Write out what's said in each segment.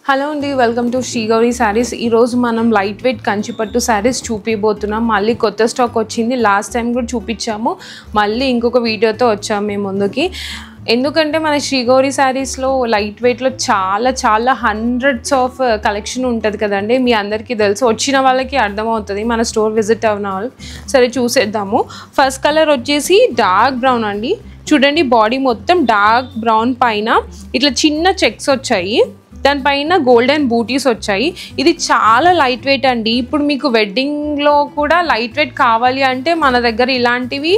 Hello అండి, welcome to Shri Gauri saris. ఈరోజు మనం లైట్ వెయిట్ కంచిపట్టు శారీస్ చూపిపోతున్నాం. మళ్ళీ కొత్త స్టాక్ వచ్చింది. లాస్ట్ టైం కూడా చూపించాము, మళ్ళీ ఇంకొక వీడియోతో వచ్చాము మేము ముందుకి. ఎందుకంటే మన శ్రీ గౌరీ శారీస్లో లైట్ వెయిట్లో చాలా హండ్రెడ్స్ ఆఫ్ కలెక్షన్ ఉంటుంది కదండి. మీ అందరికీ తెలుసు, వచ్చిన వాళ్ళకి అర్థమవుతుంది, మన స్టోర్ విజిట్ అయిన వాళ్ళు. సరే చూసేద్దాము. ఫస్ట్ కలర్ వచ్చేసి డార్క్ బ్రౌన్ అండి. చూడండి, బాడీ మొత్తం డార్క్ బ్రౌన్ పైన ఇట్లా చిన్న చెక్స్ వచ్చాయి, దానిపైన గోల్డెన్ బూటీస్ వచ్చాయి. ఇది చాలా లైట్ వెయిట్ అండి. ఇప్పుడు మీకు వెడ్డింగ్లో కూడా లైట్ వెయిట్ కావాలి అంటే మన దగ్గర ఇలాంటివి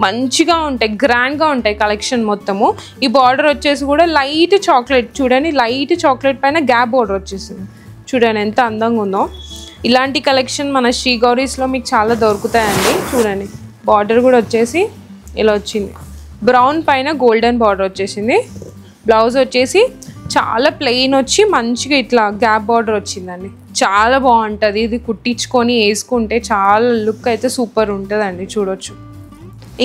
మంచిగా ఉంటాయి, గ్రాండ్గా ఉంటాయి కలెక్షన్ మొత్తము. ఈ బార్డర్ వచ్చేసి కూడా లైట్ చాక్లెట్, చూడండి లైట్ చాక్లెట్ పైన గ్యాప్ బార్డర్ వచ్చేసింది. చూడండి ఎంత అందంగా ఉందో. ఇలాంటి కలెక్షన్ మన శ్రీ గౌరీస్లో మీకు చాలా దొరుకుతాయండి. చూడండి, బార్డర్ కూడా వచ్చేసి ఇలా వచ్చింది, బ్రౌన్ పైన గోల్డెన్ బార్డర్ వచ్చేసింది. బ్లౌజ్ వచ్చేసి చాలా ప్లెయిన్ వచ్చి మంచిగా ఇట్లా గ్యాప్ బార్డర్ వచ్చిందండి. చాలా బాగుంటుంది. ఇది కుట్టించుకొని వేసుకుంటే చాలా లుక్ అయితే సూపర్ ఉంటుందండి, చూడొచ్చు.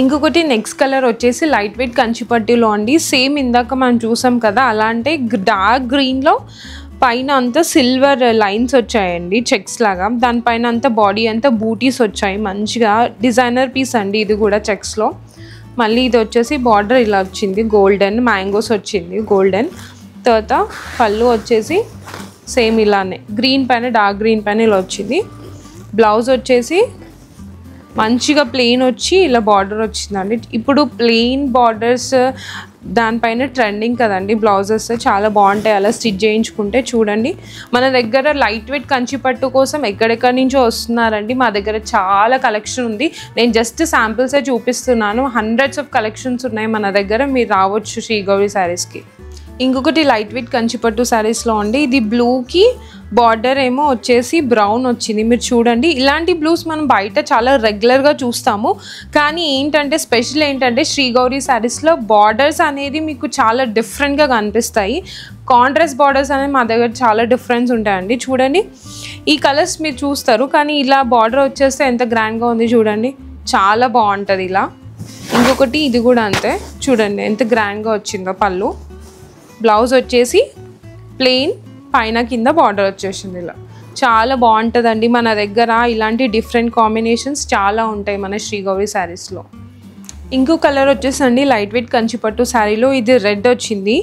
ఇంకొకటి నెక్స్ట్ కలర్ వచ్చేసి లైట్ వెయిట్ కంచిపట్టులో అండి. సేమ్ ఇందాక మనం చూసాం కదా, అలాంటి డార్క్ గ్రీన్లో పైన అంతా సిల్వర్ లైన్స్ వచ్చాయండి, చెక్స్ లాగా. దానిపైన అంతా బాడీ అంతా బూటీస్ వచ్చాయి. మంచిగా డిజైనర్ పీస్ అండి ఇది కూడా, చెక్స్లో. మళ్ళీ ఇది వచ్చేసి బార్డర్ ఇలా వచ్చింది, గోల్డెన్ మ్యాంగోస్ వచ్చింది, గోల్డెన్. తర్వాత పళ్ళు వచ్చేసి సేమ్ ఇలానే గ్రీన్ పైన డార్క్ గ్రీన్ పైన ఇలా వచ్చింది. బ్లౌజ్ వచ్చేసి మంచిగా ప్లెయిన్ వచ్చి ఇలా బార్డర్ వచ్చిందండి. ఇప్పుడు ప్లెయిన్ బార్డర్స్ దానిపైన ట్రెండింగ్ కదండి బ్లౌజెస్, చాలా బాగుంటాయి అలా స్టిచ్ చేయించుకుంటే. చూడండి, మన దగ్గర లైట్ వెయిట్ కంచిపట్టు కోసం ఎక్కడెక్కడి నుంచో వస్తున్నారండి. మా దగ్గర చాలా కలెక్షన్ ఉంది. నేను జస్ట్ శాంపిల్సే చూపిస్తున్నాను. హండ్రెడ్స్ ఆఫ్ కలెక్షన్స్ ఉన్నాయి మన దగ్గర. మీరు రావచ్చు శ్రీ గౌరీ శారీస్కి. ఇంకొకటి లైట్ వెయిట్ కంచిపట్టు శారీస్లో అండి. ఇది బ్లూకి బార్డర్ ఏమో వచ్చేసి బ్రౌన్ వచ్చింది. మీరు చూడండి, ఇలాంటి బ్లూస్ మనం బయట చాలా రెగ్యులర్గా చూస్తాము. కానీ ఏంటంటే స్పెషల్ ఏంటంటే శ్రీ గౌరీ శారీస్లో బార్డర్స్ అనేది మీకు చాలా డిఫరెంట్గా కనిపిస్తాయి. కాంట్రాస్ట్ బార్డర్స్ అనేది మా దగ్గర చాలా డిఫరెన్స్ ఉంటాయండి. చూడండి, ఈ కలర్స్ మీరు చూస్తారు, కానీ ఇలా బార్డర్ వచ్చేస్తే ఎంత గ్రాండ్గా ఉంది చూడండి, చాలా బాగుంటుంది ఇలా. ఇంకొకటి ఇది కూడా అంతే, చూడండి ఎంత గ్రాండ్గా వచ్చిందో పళ్ళు. బ్లౌజ్ వచ్చేసి ప్లెయిన్ పైన కింద బార్డర్ వచ్చేసింది ఇలా. చాలా బాగుంటుందండి మన దగ్గర. ఇలాంటి డిఫరెంట్ కాంబినేషన్స్ చాలా ఉంటాయి మన శ్రీ గౌరీ శారీస్లో. ఇంకో కలర్ వచ్చేసండి లైట్ వెయిట్ కంచిపట్టు శారీలో ఇది రెడ్ వచ్చింది.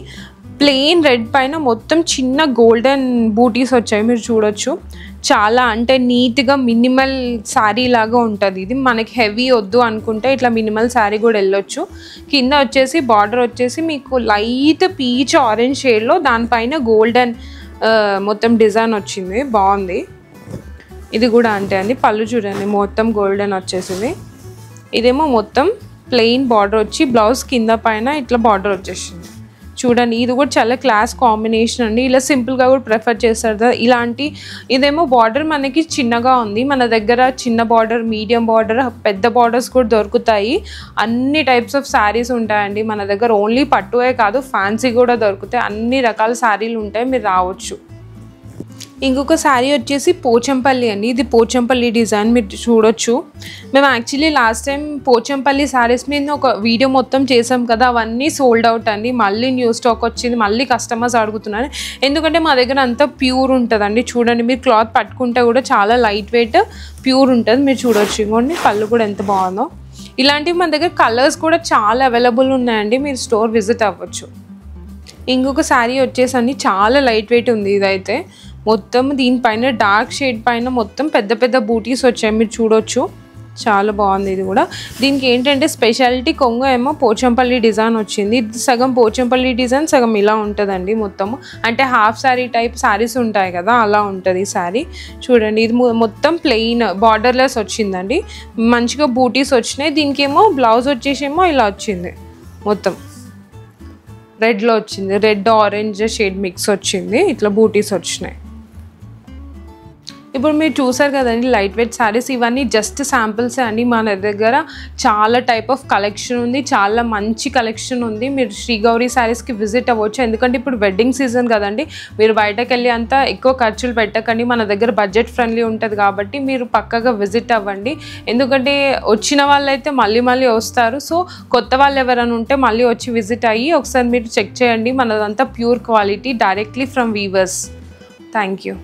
ప్లెయిన్ రెడ్ పైన మొత్తం చిన్న గోల్డెన్ బూటీస్ వచ్చాయి, మీరు చూడొచ్చు. చాలా అంటే నీట్గా మినిమల్ శారీ లాగా ఉంటుంది ఇది. మనకి హెవీ వద్దు అనుకుంటే ఇట్లా మినిమల్ శారీ కూడా వెళ్ళొచ్చు. కింద వచ్చేసి బార్డర్ వచ్చేసి మీకు లైట్ పీచ్ ఆరెంజ్ షేడ్లో దానిపైన గోల్డెన్ మొత్తం డిజైన్ వచ్చింది, బాగుంది. ఇది కూడా అంతే అండి. పళ్ళు చూడండి మొత్తం గోల్డెన్ వచ్చేసింది. ఇదేమో మొత్తం ప్లెయిన్ బార్డర్ వచ్చి బ్లౌజ్ కింద పైన ఇట్లా బార్డర్ వచ్చేసింది. చూడండి, ఇది కూడా చాలా క్లాస్ కాంబినేషన్ అండి. ఇలా సింపుల్గా కూడా ప్రిఫర్ చేస్తారు కదా ఇలాంటి. ఇదేమో బార్డర్ మనకి చిన్నగా ఉంది. మన దగ్గర చిన్న బార్డర్, మీడియం బార్డర్, పెద్ద బార్డర్స్ కూడా దొరుకుతాయి. అన్ని టైప్స్ ఆఫ్ శారీస్ ఉంటాయండి మన దగ్గర. ఓన్లీ పట్టువే కాదు, ఫ్యాన్సీ కూడా దొరుకుతాయి. అన్ని రకాల శారీలు ఉంటాయి, మీరు రావచ్చు. ఇంకొక శారీ వచ్చేసి పోచంపల్లి అండి. ఇది పోచంపల్లి డిజైన్, మీరు చూడొచ్చు. మేము actually last time Pochampally saris మీద ఒక వీడియో మొత్తం చేసాం కదా, అవన్నీ సోల్డ్ అవుట్ అండి. మళ్ళీ న్యూ స్టాక్ వచ్చింది, మళ్ళీ కస్టమర్స్ అడుగుతున్నారు. ఎందుకంటే మా దగ్గర అంతా ప్యూర్ ఉంటుందండి. చూడండి, మీరు క్లాత్ పట్టుకుంటే కూడా చాలా లైట్ వెయిట్ ప్యూర్ ఉంటుంది, మీరు చూడొచ్చు. ఇంకోండి పళ్ళు కూడా ఎంత బాగుందో. ఇలాంటివి మన దగ్గర కలర్స్ కూడా చాలా అవైలబుల్ ఉన్నాయండి, మీరు స్టోర్ విజిట్ అవ్వచ్చు. ఇంకొక శారీ వచ్చేసండి చాలా లైట్ వెయిట్ ఉంది. ఇదైతే మొత్తం దీనిపైన డార్క్ షేడ్ పైన మొత్తం పెద్ద పెద్ద బూటీస్ వచ్చాయి, మీరు చూడొచ్చు. చాలా బాగుంది ఇది కూడా. దీనికి ఏంటంటే స్పెషాలిటీ, కొంగు ఏమో పోచంపల్లి డిజైన్ వచ్చింది. ఇది సగం పోచంపల్లి డిజైన్, సగం ఇలా ఉంటుందండి మొత్తము. అంటే హాఫ్ శారీ టైప్ శారీస్ ఉంటాయి కదా, అలా ఉంటుంది ఈ శారీ. చూడండి, ఇది మొత్తం ప్లెయిన్ బార్డర్లెస్ వచ్చిందండి. మంచిగా బూటీస్ వచ్చినాయి. దీనికి ఏమో బ్లౌజ్ వచ్చేసేమో ఇలా వచ్చింది, మొత్తం రెడ్లో వచ్చింది. రెడ్ ఆరెంజ్ షేడ్ మిక్స్ వచ్చింది, ఇట్లా బూటీస్ వచ్చినాయి. ఇప్పుడు మీరు చూసారు కదండి లైట్ వెయిట్ శారీస్. ఇవన్నీ జస్ట్ శాంపిల్సే అండి. మన దగ్గర చాలా టైప్ ఆఫ్ కలెక్షన్ ఉంది, చాలా మంచి కలెక్షన్ ఉంది. మీరు శ్రీ గౌరీ శారీస్కి విజిట్ అవ్వచ్చు. ఎందుకంటే ఇప్పుడు వెడ్డింగ్ సీజన్ కదండి, మీరు బయటకు వెళ్ళి అంత ఎక్కువ ఖర్చులు పెట్టకండి. మన దగ్గర బడ్జెట్ ఫ్రెండ్లీ ఉంటుంది కాబట్టి మీరు పక్కగా విజిట్ అవ్వండి. ఎందుకంటే వచ్చిన వాళ్ళైతే మళ్ళీ మళ్ళీ వస్తారు. సో కొత్త వాళ్ళు ఎవరైనా ఉంటే మళ్ళీ వచ్చి విజిట్ అయ్యి ఒకసారి మీరు చెక్ చేయండి. మనదంతా pure quality, directly from weavers. Thank you.